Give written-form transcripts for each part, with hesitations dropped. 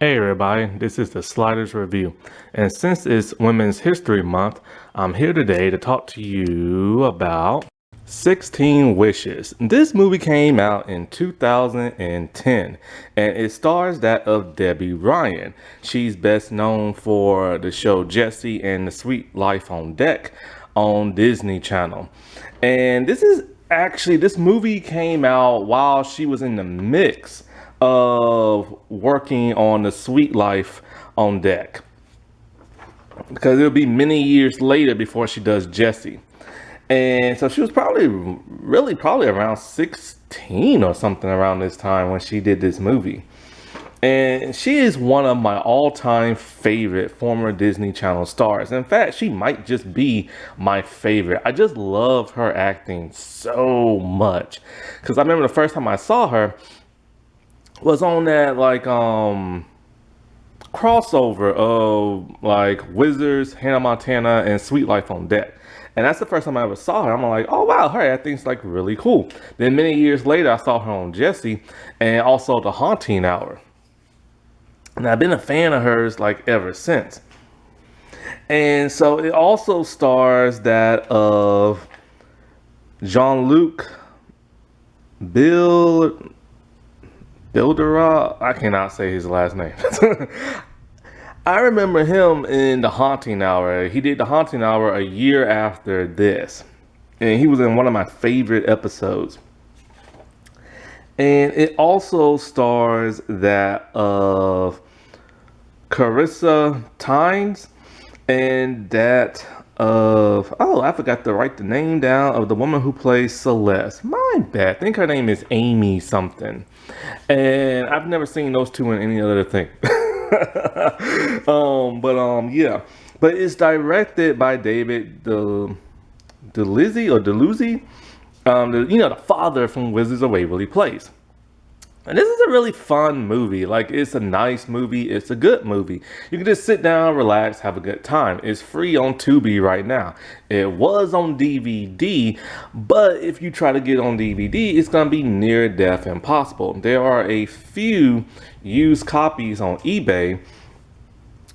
Hey everybody, this is the Sliders Review, and since it's Women's History Month, I'm here today to talk to you about 16 Wishes. This movie came out in 2010, and it stars that of Debbie Ryan. She's best known for the show Jessie and the Sweet Life on Deck on Disney Channel. And this movie came out while she was in the mix of working on the Sweet Life on Deck, because it'll be many years later before she does Jessie. And so she was probably around 16 or something around this time when she did this movie. And she is one of my all-time favorite former Disney Channel stars. In fact, she might just be my favorite. I just love her acting so much. Because I remember the first time I saw her was on that crossover of like Wizards, Hannah Montana, and Sweet Life on Deck. And that's the first time I ever saw her. I'm like, oh wow, her acting's like really cool. Then many years later, I saw her on Jessie and also The Haunting Hour. And I've been a fan of hers like ever since. And so it also stars that of Jean-Luc Bildera, I cannot say his last name. I remember him in The Haunting Hour. He did The Haunting Hour a year after this. And he was in one of my favorite episodes. And it also stars that of Carissa Tynes and that of, I forgot to write the name down of the woman who plays Celeste. My bad. I think her name is Amy something. And I've never seen those two in any other thing. Yeah. But it's directed by David Deluzzi, the father from Wizards of Waverly Place. And this is a really fun movie. Like, it's a nice movie. It's a good movie. You can just sit down, relax, have a good time. It's free on Tubi right now. It was on DVD, but if you try to get on DVD, it's going to be near death impossible. There are a few used copies on eBay.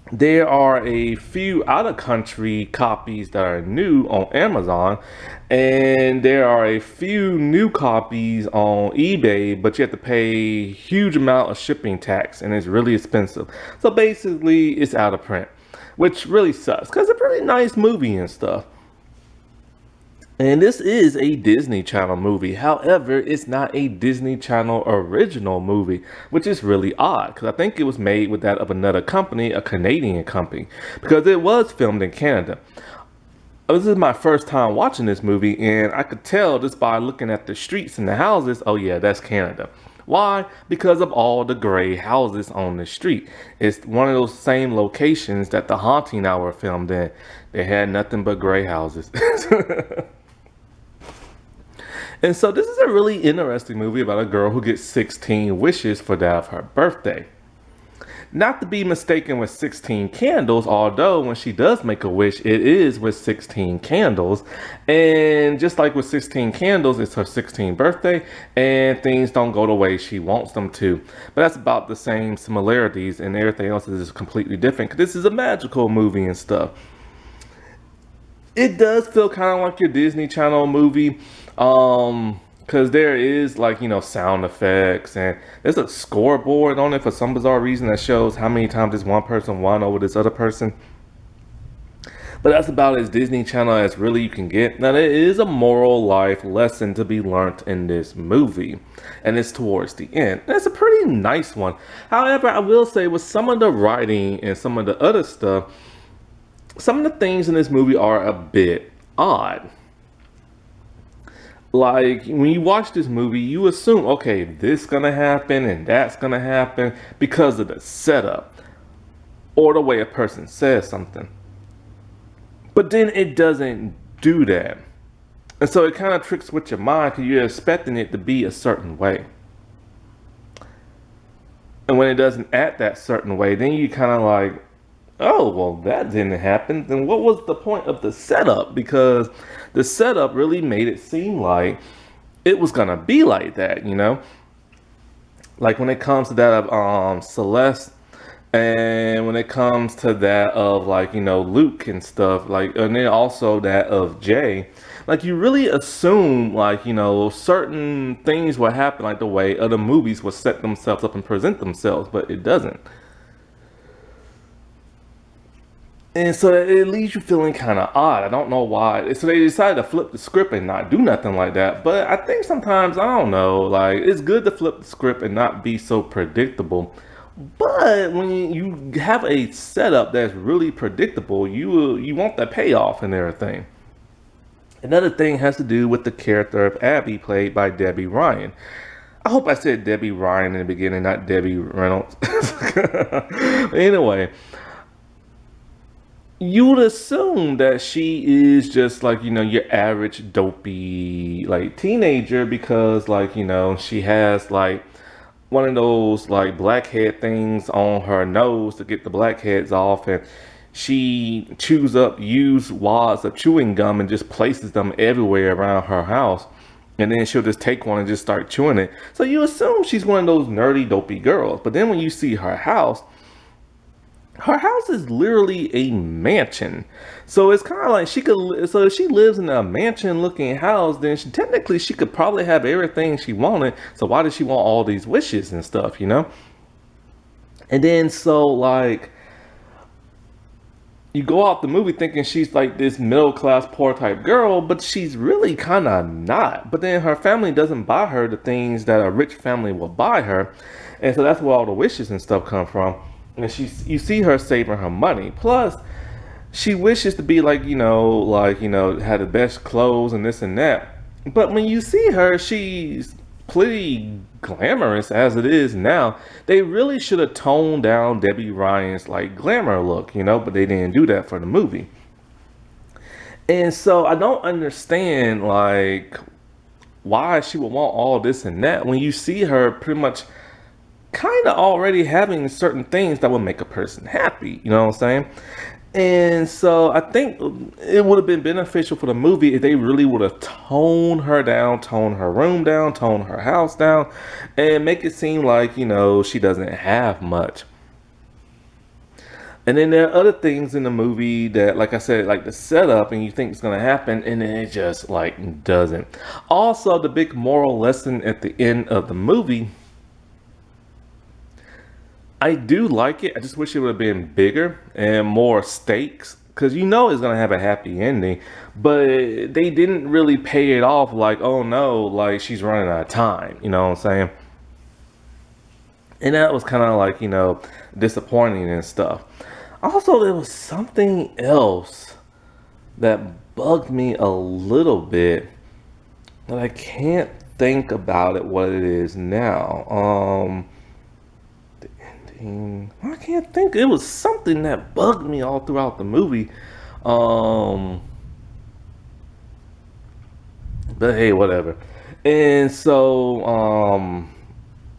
There are a few out-of-country copies that are new on Amazon, and there are a few new copies on eBay, but you have to pay a huge amount of shipping tax, and it's really expensive. So basically, it's out of print, which really sucks, because it's a pretty nice movie and stuff. And this is a Disney Channel movie. However, it's not a Disney Channel original movie, which is really odd because I think it was made with that of another company, a Canadian company, because it was filmed in Canada. This is my first time watching this movie, and I could tell just by looking at the streets and the houses, oh yeah, that's Canada. Why? Because of all the gray houses on the street. It's one of those same locations that The Haunting Hour filmed in. They had nothing but gray houses. And so this is a really interesting movie about a girl who gets 16 wishes for that of her birthday. Not to be mistaken with 16 candles, although when she does make a wish, it is with 16 candles. And just like with 16 candles, it's her 16th birthday, and things don't go the way she wants them to. But that's about the same similarities, and everything else is completely different, because this is a magical movie and stuff. It does feel kind of like your Disney Channel movie, because there is sound effects, and there's a scoreboard on it for some bizarre reason that shows how many times this one person won over this other person. But that's about as Disney Channel as really you can get. Now, there is a moral life lesson to be learned in this movie, and it's towards the end. And it's a pretty nice one. However, I will say with some of the writing and some of the other stuff, some of the things in this movie are a bit odd. Like, when you watch this movie, you assume, okay, this gonna happen and that's gonna happen because of the setup or the way a person says something. But then it doesn't do that. And so it kind of tricks with your mind because you're expecting it to be a certain way. And when it doesn't act that certain way, then you kind of like, oh, well, that didn't happen. Then what was the point of the setup? Because the setup really made it seem like it was going to be like that, Like when it comes to that of Celeste, And when it comes to that of like, Luke and stuff, like, and then also that of Jay, like you really assume like, certain things will happen like the way other movies will set themselves up and present themselves, but it doesn't. And so it leaves you feeling kind of odd. I don't know why. So they decided to flip the script and not do nothing like that. But I think sometimes, I don't know, like it's good to flip the script and not be so predictable. But when you have a setup that's really predictable, you want that payoff and everything. Another thing has to do with the character of Abby, played by Debbie Ryan. I hope I said Debbie Ryan in the beginning, not Debbie Reynolds. Anyway, you would assume that she is just like, your average dopey like teenager because like, she has like one of those like blackhead things on her nose to get the blackheads off, and she chews up used wads of chewing gum and just places them everywhere around her house. And then she'll just take one and just start chewing it. So you assume she's one of those nerdy, dopey girls. But then when you see her house is literally a mansion. So it's kind of like so if she lives in a mansion looking house, then technically she could probably have everything she wanted. So why does she want all these wishes and stuff? And then so like, you go out the movie thinking she's like this middle class poor type girl, but she's really kind of not. But then her family doesn't buy her the things that a rich family will buy her. And so that's where all the wishes and stuff come from. And you see her saving her money. Plus, she wishes to be like, had the best clothes and this and that. But when you see her, she's pretty glamorous as it is now. They really should have toned down Debbie Ryan's like glamour look, but they didn't do that for the movie. And so I don't understand like why she would want all this and that when you see her pretty much kind of already having certain things that would make a person happy. You know what I'm saying? And so I think it would have been beneficial for the movie if they really would have toned her down, toned her room down, toned her house down, and make it seem like, she doesn't have much. And then there are other things in the movie that, like I said, like the setup and you think it's going to happen, and then it just like doesn't. Also, the big moral lesson at the end of the movie, I do like it. I just wish it would have been bigger and more stakes because it's gonna have a happy ending, but they didn't really pay it off. Like, oh no, like she's running out of time. You know what I'm saying? And that was kind of like disappointing and stuff. Also, there was something else that bugged me a little bit, but I can't think about it what it is now. I can't think. It was something that bugged me all throughout the movie. Um, but hey, whatever. And so,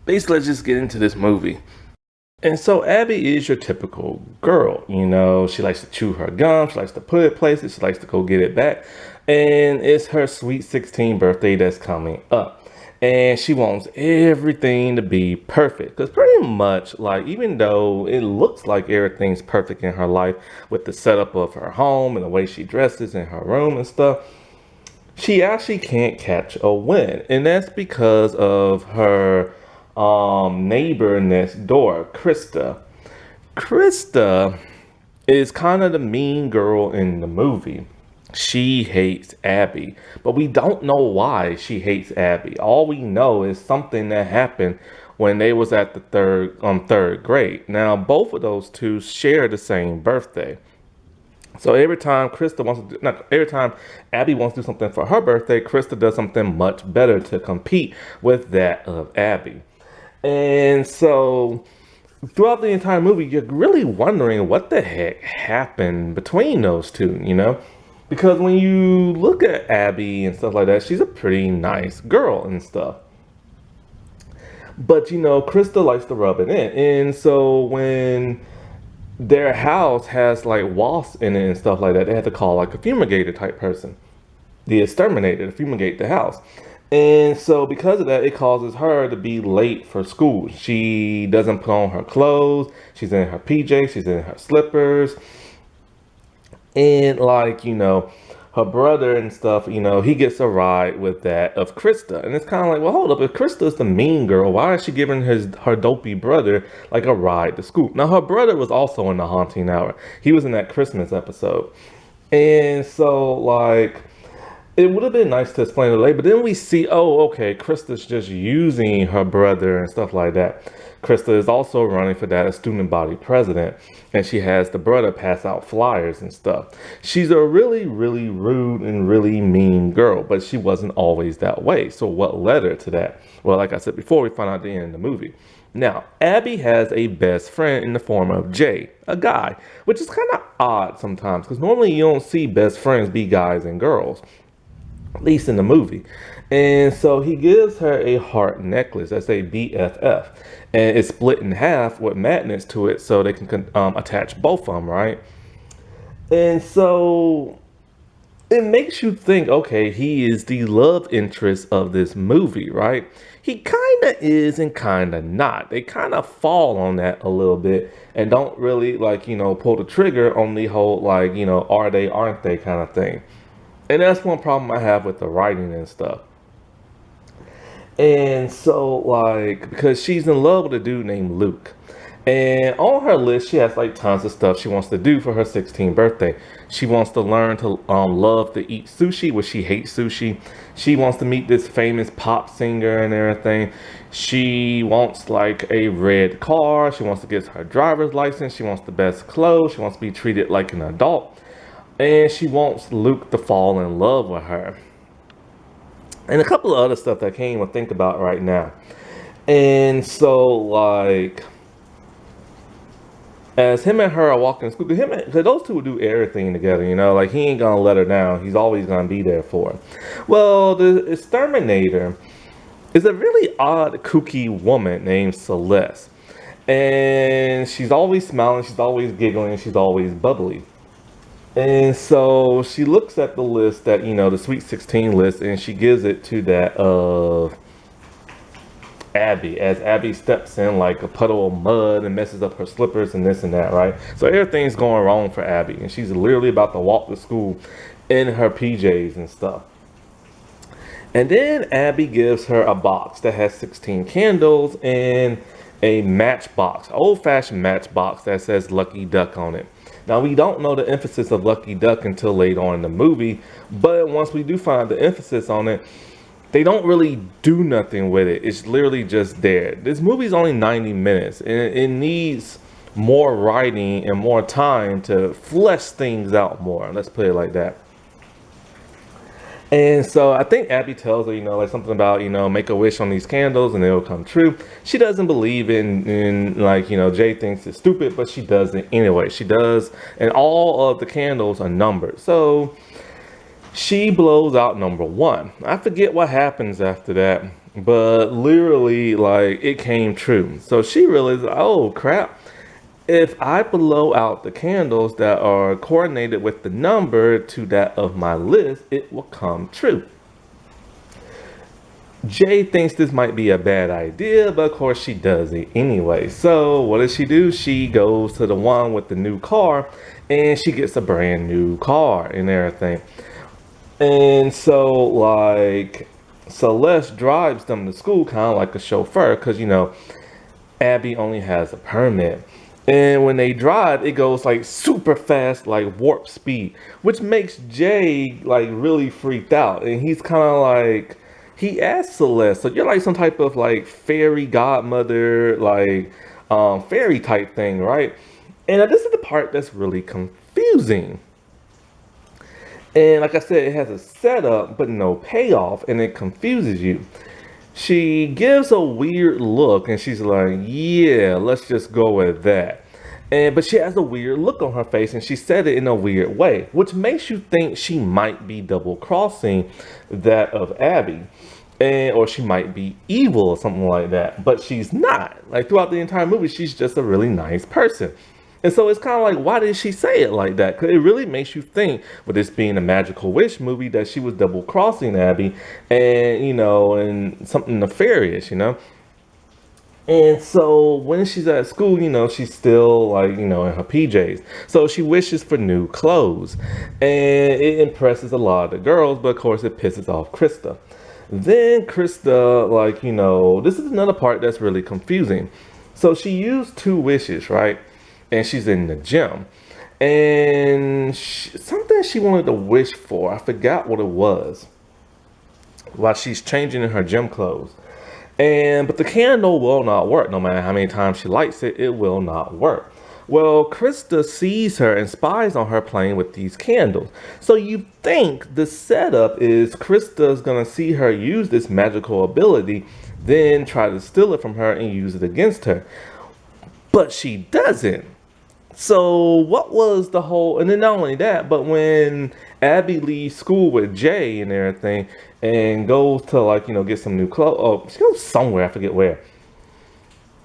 basically, let's just get into this movie. And so, Abby is your typical girl. She likes to chew her gum. She likes to put it places. She likes to go get it back. And it's her sweet 16 birthday that's coming up. And she wants everything to be perfect. Because pretty much, like, even though it looks like everything's perfect in her life with the setup of her home and the way she dresses in her room and stuff, she actually can't catch a win. And that's because of her neighbor next door, Krista. Krista is kind of the mean girl in the movie. She hates Abby, but we don't know why she hates Abby. All we know is something that happened when they was at the third grade. Now, both of those two share the same birthday. So every time every time Abby wants to do something for her birthday, Krista does something much better to compete with that of Abby. And so throughout the entire movie, you're really wondering what the heck happened between those two. Because when you look at Abby and stuff like that, she's a pretty nice girl and stuff. But Krista likes to rub it in. And so when their house has like wasps in it and stuff like that, they have to call like a fumigator type person, the exterminator, to fumigate the house. And so because of that, it causes her to be late for school. She doesn't put on her clothes. She's in her PJs, she's in her slippers. And like, her brother and stuff, he gets a ride with that of Krista. And it's kind of like, well, hold up, if Krista's the mean girl, why is she giving her dopey brother like a ride to school? Now her brother was also in the haunting hour. He was in that Christmas episode. And so like it would have been nice to explain it later, but then we see, oh, okay, Krista's just using her brother and stuff like that. Krista is also running for that as student body president, and she has the brother pass out flyers and stuff. She's a really, really rude and really mean girl, but she wasn't always that way. So what led her to that? Well, like I said before, we find out at the end of the movie. Now, Abby has a best friend in the form of Jay, a guy, which is kind of odd sometimes, because normally you don't see best friends be guys and girls, at least in the movie. And so he gives her a heart necklace that's a BFF, and it's split in half with magnets to it so they can attach both of them, right? And so it makes you think, okay, he is the love interest of this movie, right? He kind of is and kind of not. They kind of fall on that a little bit and don't really pull the trigger on the whole are they, aren't they kind of thing. And that's one problem I have with the writing and stuff. And so, because she's in love with a dude named Luke. And on her list, she has tons of stuff she wants to do for her 16th birthday. She wants to learn to love to eat sushi, which she hates sushi. She wants to meet this famous pop singer and everything. She wants a red car. She wants to get her driver's license. She wants the best clothes. She wants to be treated like an adult. And she wants Luke to fall in love with her. And a couple of other stuff that I can't even think about right now. And so, as him and her are walking to school, cause those two will do everything together, he ain't gonna let her down. He's always gonna be there for her. Well, the exterminator is a really odd, kooky woman named Celeste. And she's always smiling, she's always giggling, she's always bubbly. And so she looks at the list that, the Sweet 16 list, and she gives it to that of Abby, as Abby steps in like a puddle of mud and messes up her slippers and this and that, right? So everything's going wrong for Abby, and she's literally about to walk to school in her PJs and stuff. And then Abby gives her a box that has 16 candles and a matchbox, old-fashioned matchbox that says Lucky Duck on it. Now, we don't know the emphasis of Lucky Duck until later on in the movie, but once we do find the emphasis on it, they don't really do nothing with it. It's literally just there. This movie's only 90 minutes, and it needs more writing and more time to flesh things out more. Let's put it like that. And so I think Abby tells her, something about, make a wish on these candles and it'll come true. She doesn't believe in Jay thinks it's stupid, but she does it anyway. She does, and all of the candles are numbered. So she blows out number 1. I forget what happens after that, but literally, it came true. So she realized, oh crap. If I blow out the candles that are coordinated with the number to that of my list, it will come true. Jay thinks this might be a bad idea, but of course she does it anyway. So what does she do? She goes to the one with the new car, and she gets a brand new car and everything. And so Celeste drives them to school kind of like a chauffeur, because Abby only has a permit. And when they drive, it goes super fast, warp speed, which makes Jay really freaked out. And he's kind of he asks Celeste, so you're some type of fairy godmother, fairy type thing, right? And this is the part that's really confusing. And like I said, it has a setup, but no payoff, and it confuses you. She gives a weird look, and she's like, yeah, let's just go with that. But she has a weird look on her face, and she said it in a weird way, which makes you think she might be double-crossing that of Abby. Or she might be evil or something like that. But she's not. Throughout the entire movie, she's just a really nice person. And so it's kind of like, why did she say it like that? Because it really makes you think, with this being a Magical Wish movie, that she was double crossing Abby and, and something nefarious. And so when she's at school, she's still like, in her PJs. So she wishes for new clothes. And it impresses a lot of the girls, but of course it pisses off Krista. Then Krista, like, this is another part that's really confusing. So she used two wishes, right? And she's in the gym. And something she wanted to wish for, I forgot what it was, while she's changing in her gym clothes. But the candle will not work. No matter how many times she lights it, it will not work. Well, Krista sees her and spies on her playing with these candles. So you think the setup is Krista's gonna see her use this magical ability, then try to steal it from her and use it against her. But she doesn't. So what was the whole, and then not only that, but when Abby leaves school with Jay and everything and goes to like, get some new clothes, oh, she goes somewhere, I forget where.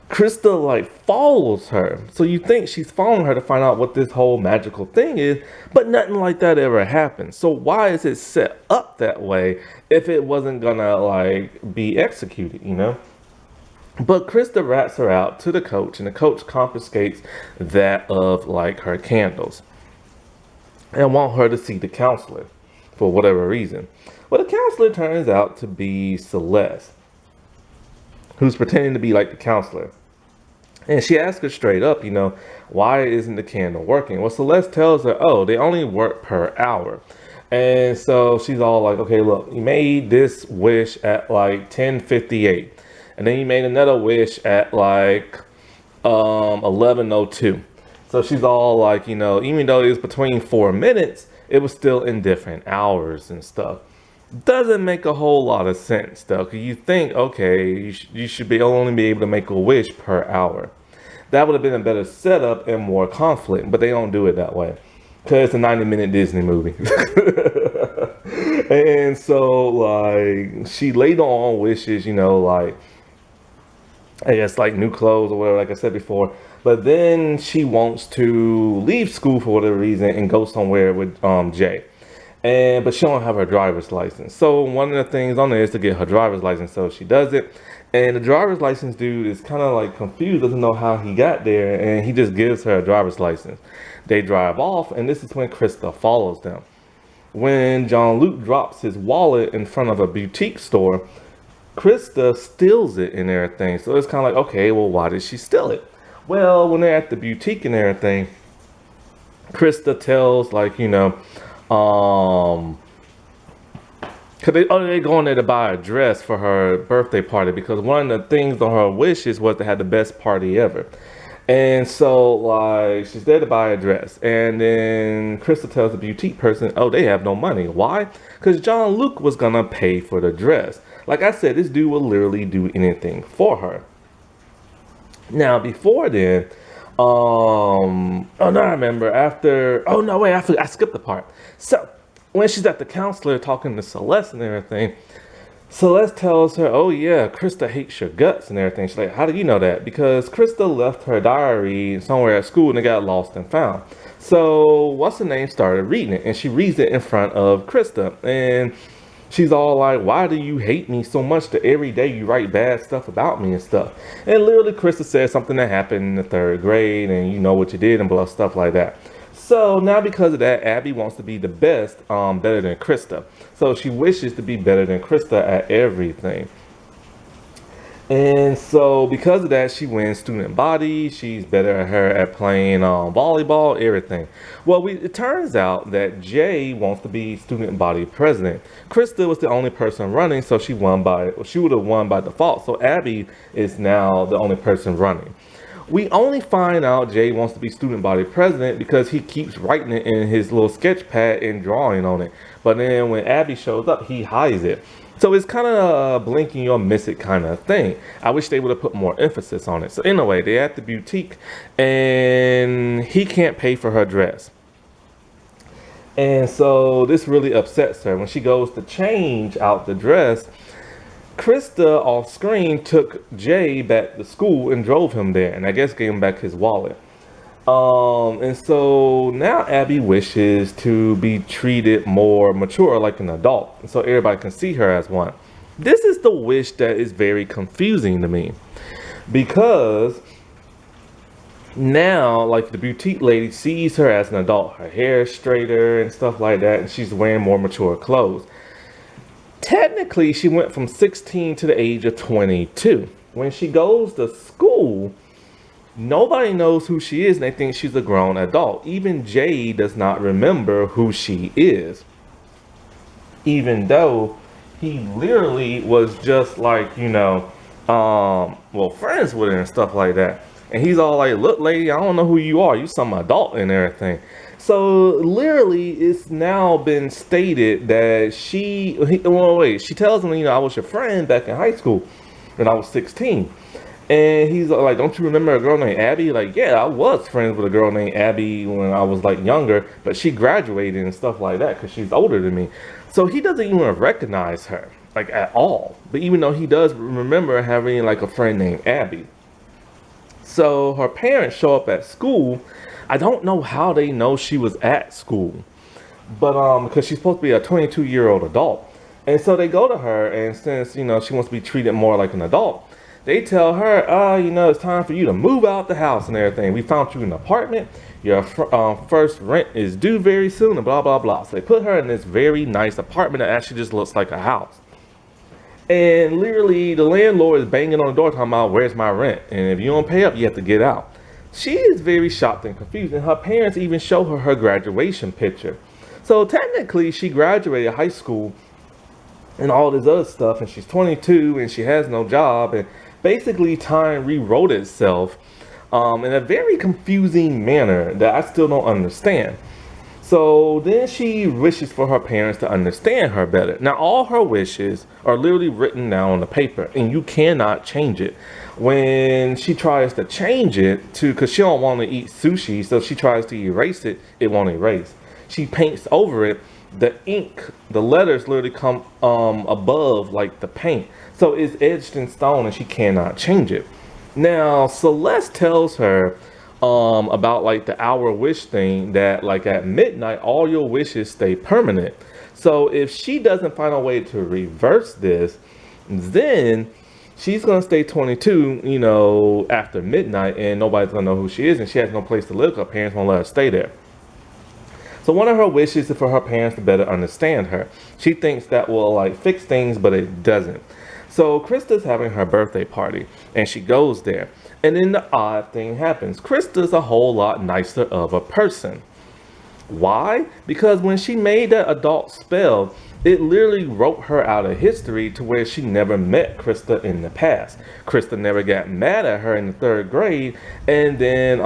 Krista like follows her. So you think she's following her to find out what this whole magical thing is, but nothing like that ever happens. So why is it set up that way if it wasn't gonna like be executed? But Krista rats her out to the coach, and the coach confiscates that of like her candles and want her to see the counselor for whatever reason. Well, the counselor turns out to be Celeste, who's pretending to be like the counselor. And she asks her straight up, why isn't the candle working? Well, Celeste tells her, oh, they only work per hour. And so she's all like, okay, look, you made this wish at like 10:58. And then you made another wish at like 11:02. So she's all like, even though it was between 4 minutes, it was still in different hours and stuff. Doesn't make a whole lot of sense though, because you think, okay, you should only be able to make a wish per hour. That would have been a better setup and more conflict, but they don't do it that way because it's a 90-minute Disney movie. And so like she later on wishes, like, I guess like new clothes or whatever, like I said before. But then she wants to leave school for whatever reason and go somewhere with Jay. But she don't have her driver's license. So one of the things on there is to get her driver's license. So she does it. And the driver's license dude is kind of like confused, doesn't know how he got there. And he just gives her a driver's license. They drive off, and this is when Krista follows them. When Jean-Luc drops his wallet in front of a boutique store, Krista steals it and everything. So it's kind of like, okay, well, why did she steal it? Well, when they're at the boutique and everything, Krista tells, like, cause they going there to buy a dress for her birthday party, because one of the things on her wishes was to have the best party ever. And so like she's there to buy a dress, and then Krista tells the boutique person, oh, they have no money. Why? Because Jean-Luc was gonna pay for the dress. Like I said, this dude will literally do anything for her. Now before then, oh no, I remember after, oh no, wait, I skipped the part. So when she's at the counselor talking to Celeste and everything, Celeste tells her, oh yeah, Krista hates your guts and everything. She's like, how do you know that? Because Krista left her diary somewhere at school and it got lost and found. So what's her name started reading it, and she reads it in front of Krista. And she's all like, why do you hate me so much that every day you write bad stuff about me and stuff? And literally Krista says something that happened in the 3rd grade and you know what you did and blah, stuff like that. So now because of that, Abby wants to be the best, better than Krista. So she wishes to be better than Krista at everything. And so because of that, she wins student body. She's better at her at playing volleyball, everything. Well, it turns out that Jay wants to be student body president. Krista was the only person running, so she would have won by default. So Abby is now the only person running. We only find out Jay wants to be student body president because he keeps writing it in his little sketch pad and drawing on it. But then when Abby shows up, he hides it. So it's kind of a blink and you'll miss it kind of thing. I wish they would have put more emphasis on it. So anyway, they're at the boutique and he can't pay for her dress. And so this really upsets her. When she goes to change out the dress, Krista off screen took Jay back to school and drove him there, and I guess gave him back his wallet. And so now Abby wishes to be treated more mature like an adult, so everybody can see her as one. This is the wish that is very confusing to me because now, like, the boutique lady sees her as an adult, her hair is straighter and stuff like that, and she's wearing more mature clothes. Technically, she went from 16 to the age of 22. When she goes to school, nobody knows who she is and they think she's a grown adult. Even Jay does not remember who she is. Even though he literally was just like, well, friends with her and stuff like that. And he's all like, look, lady, I don't know who you are. You some adult and everything. So literally, it's now been stated that she tells him, I was your friend back in high school when I was 16. And he's like, don't you remember a girl named Abby? Like, yeah, I was friends with a girl named Abby when I was like younger, but she graduated and stuff like that because she's older than me. So he doesn't even recognize her, like, at all. But even though he does remember having like a friend named Abby. So her parents show up at school. I don't know how they know she was at school, but because she's supposed to be a 22-year-old adult. And so they go to her, and since, she wants to be treated more like an adult, they tell her, it's time for you to move out the house and everything. We found you an apartment. Your first rent is due very soon, and blah, blah, blah. So they put her in this very nice apartment that actually just looks like a house. And literally, the landlord is banging on the door talking about, where's my rent? And if you don't pay up, you have to get out. She is very shocked and confused, and her parents even show her graduation picture. So technically, she graduated high school and all this other stuff, and she's 22, and she has no job, and basically time rewrote itself in a very confusing manner that I still don't understand. So then she wishes for her parents to understand her better. Now, all her wishes are literally written down on the paper, and you cannot change it. When she tries to change it because she don't want to eat sushi, so she tries to erase it, it won't erase. She paints over it. The ink, the letters literally come above like the paint. So it's etched in stone and she cannot change it. Now, Celeste tells her about like the hour wish thing, that like at midnight all your wishes stay permanent. So if she doesn't find a way to reverse this, then she's gonna stay 22 after midnight, and nobody's gonna know who she is, and she has no place to live. Her parents won't let her stay there. So one of her wishes is for her parents to better understand her. She thinks that will like fix things, but it doesn't. So Krista's having her birthday party, and she goes there. And then the odd thing happens. Krista's a whole lot nicer of a person. Why? Because when she made that adult spell, it literally wrote her out of history to where she never met Krista in the past. Krista never got mad at her in the 3rd grade, and then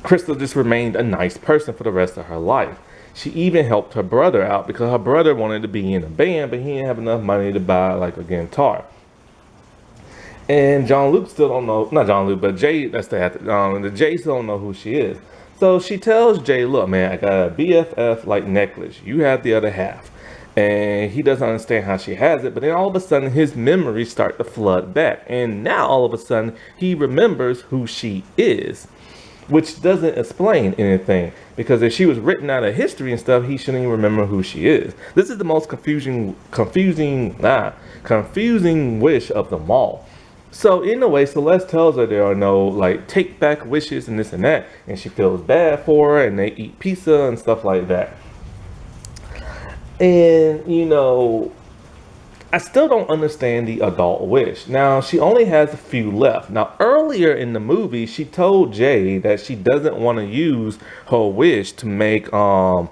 Krista just remained a nice person for the rest of her life. She even helped her brother out because her brother wanted to be in a band, but he didn't have enough money to buy like a guitar. And Jean-Luc still don't know, not Jean-Luc, but Jay, that's the Jay still don't know who she is. So she tells Jay, look, man, I got a BFF like necklace. You have the other half. And he doesn't understand how she has it, but then all of a sudden his memories start to flood back. And now all of a sudden he remembers who she is, which doesn't explain anything, because if she was written out of history and stuff, he shouldn't even remember who she is. This is the most confusing wish of them all. So in a way, Celeste tells her there are no like take back wishes and this and that, and she feels bad for her, and they eat pizza and stuff like that. And I still don't understand the adult wish. Now, she only has a few left. Now, earlier in the movie, she told Jay that she doesn't want to use her wish to make, her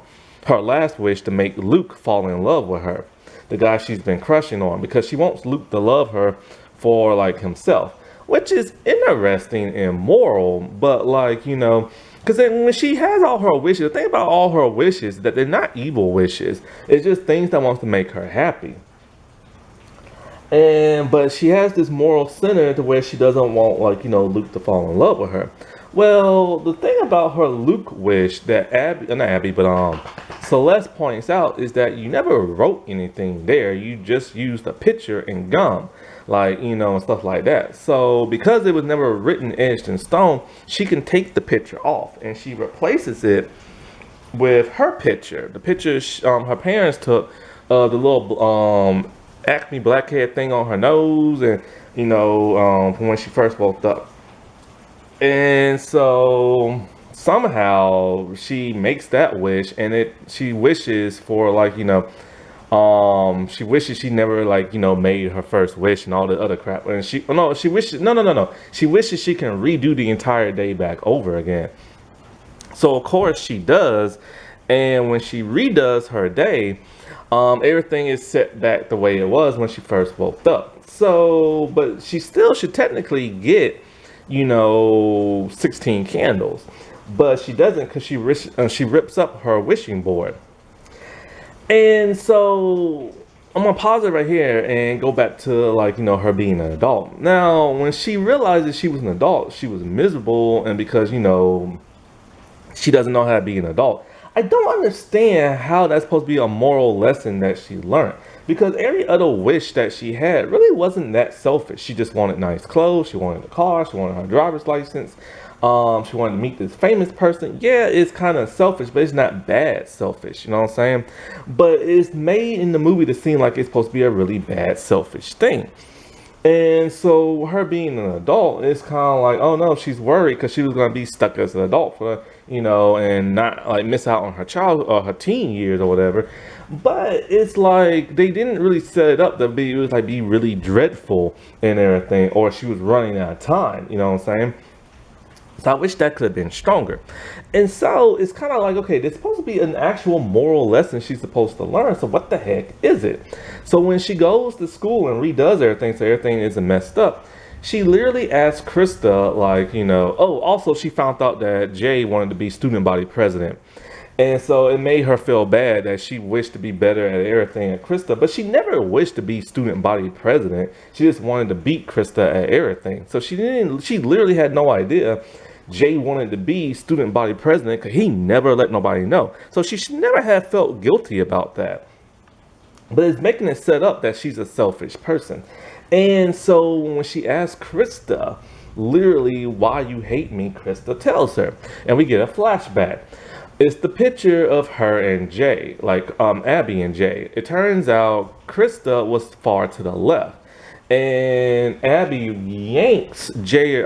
last wish to make Luke fall in love with her, the guy she's been crushing on, because she wants Luke to love her for, like, himself, which is interesting and moral, but, like, because then when she has all her wishes, the thing about all her wishes is that they're not evil wishes. It's just things that wants to make her happy. But she has this moral center to where she doesn't want, like, Luke to fall in love with her. Well, the thing about her Luke wish that Celeste points out is that you never wrote anything there. You just used a picture and gum, like, you know, and stuff like that. So because it was never written etched in stone, she can take the picture off and she replaces it with her picture. The picture her parents took, the little acne blackhead thing on her nose, and you know, from when she first woke up. And so somehow she makes that wish, and she wishes for, like, you know, she wishes she never, like, you know, made her first wish and all the other crap. And she wishes, no, she wishes she can redo the entire day back over again. So of course she does, and when she redoes her day, everything is set back the way it was when she first woke up. So, but she still should technically get, you know, 16 candles, but she doesn't, because she rips up her wishing board. And so I'm gonna pause it right here and go back to, like, you know, her being an adult. Now, when she realized that she was an adult, she was miserable, and because, you know, she doesn't know how to be an adult. I don't understand how that's supposed to be a moral lesson that she learned, because every other wish that she had really wasn't that selfish. She just wanted nice clothes, she wanted a car, she wanted her driver's license, she wanted to meet this famous person. Yeah, it's kind of selfish, but it's not bad selfish, you know what I'm saying? But it's made in the movie to seem like it's supposed to be a really bad selfish thing. And so her being an adult, it's kind of like, oh no, she's worried because she was going to be stuck as an adult for, you know, and not, like, miss out on her child or her teen years or whatever. But it's like they didn't really set it up to be, it was like be really dreadful and everything, or she was running out of time, you know what I'm saying? So I wish that could have been stronger. And so it's kind of like, okay, there's supposed to be an actual moral lesson she's supposed to learn. So what the heck is it? So when she goes to school and redoes everything, so everything isn't messed up, she literally asks Krista, like, you know, oh, also she found out that Jay wanted to be student body president. And so it made her feel bad that she wished to be better at everything at Krista, but she never wished to be student body president. She just wanted to beat Krista at everything. So she literally had no idea Jay wanted to be student body president, because he never let nobody know. So she should never have felt guilty about that. But it's making it set up that she's a selfish person. And so when she asks Krista, literally, why you hate me, Krista tells her. And we get a flashback. It's the picture of her and Jay, like Abby and Jay. It turns out Krista was far to the left, and Abby yanks Jay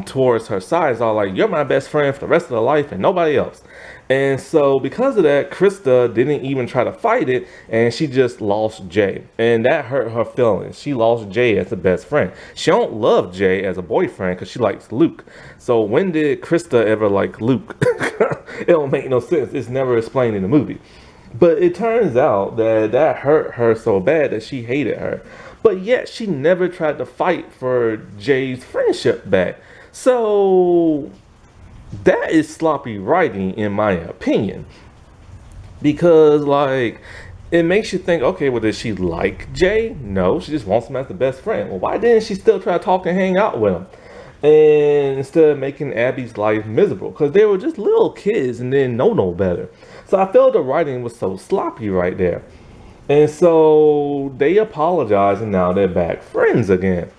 towards her side. It's all like, you're my best friend for the rest of the life and nobody else. And so because of that, Krista didn't even try to fight it, and she just lost Jay. And that hurt her feelings. She lost Jay as a best friend. She don't love Jay as a boyfriend because she likes Luke. So when did Krista ever like Luke? It don't make no sense. It's never explained in the movie. But it turns out that hurt her so bad that she hated her. But yet she never tried to fight for Jay's friendship back. So that is sloppy writing, in my opinion, because, like, it makes you think, okay, well, does she like Jay? No, she just wants him as the best friend. Well, why didn't she still try to talk and hang out with him, and instead of making Abby's life miserable? Because they were just little kids and didn't know no better. So I felt the writing was so sloppy right there. And so they apologize, and now they're back friends again.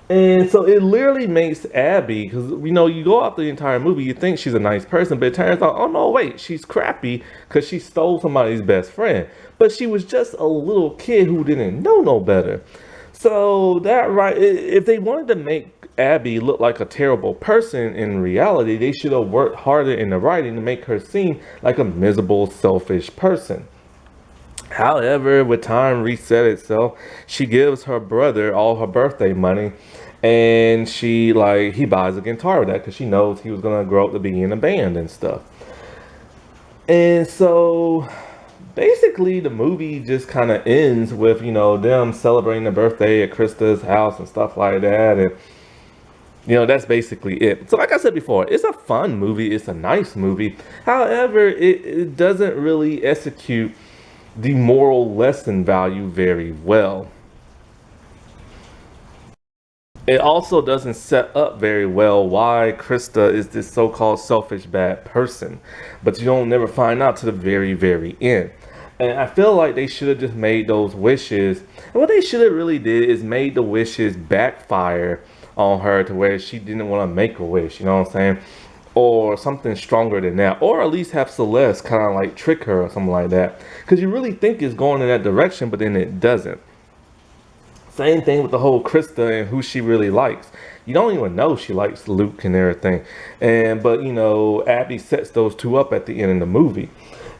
And so it literally makes Abby, because, you know, you go out the entire movie, you think she's a nice person, but it turns out, oh no, wait, she's crappy because she stole somebody's best friend. But she was just a little kid who didn't know no better. So that, right, if they wanted to make Abby look like a terrible person in reality, they should have worked harder in the writing to make her seem like a miserable, selfish person. However, with time reset itself, she gives her brother all her birthday money, and he buys a guitar with that because she knows he was gonna grow up to be in a band and stuff. And so basically the movie just kind of ends with, you know, them celebrating the birthday at Krista's house and stuff like that, and you know, that's basically it. So like I said before, it's a fun movie, it's a nice movie. However, it doesn't really execute the moral lesson value very well. It also doesn't set up very well why Krista is this so-called selfish bad person, but you don't never find out to the very, very end. And I feel like they should have just made those wishes. And what they should have really did is made the wishes backfire on her to where she didn't want to make a wish. You know what I'm saying? Or something stronger than that, or at least have Celeste kind of like trick her or something like that. Because you really think it's going in that direction, but then it doesn't. Same thing with the whole Krista and who she really likes. You don't even know she likes Luke and everything. And but you know, Abby sets those two up at the end of the movie.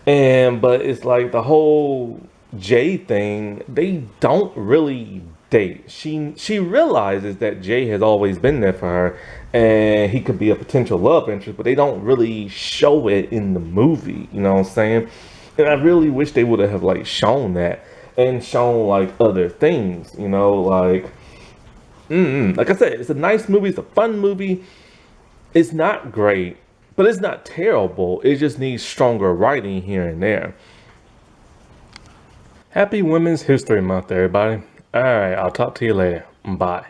And but it's like the whole Jay thing, they don't really date. She realizes that Jay has always been there for her and he could be a potential love interest, but they don't really show it in the movie, you know what I'm saying? And I really wish they would have like shown that and shown like other things, you know, like I said, it's a nice movie, it's a fun movie. It's not great, but it's not terrible. It just needs stronger writing here and there. Happy Women's History Month, everybody. All right, I'll talk to you later. Bye.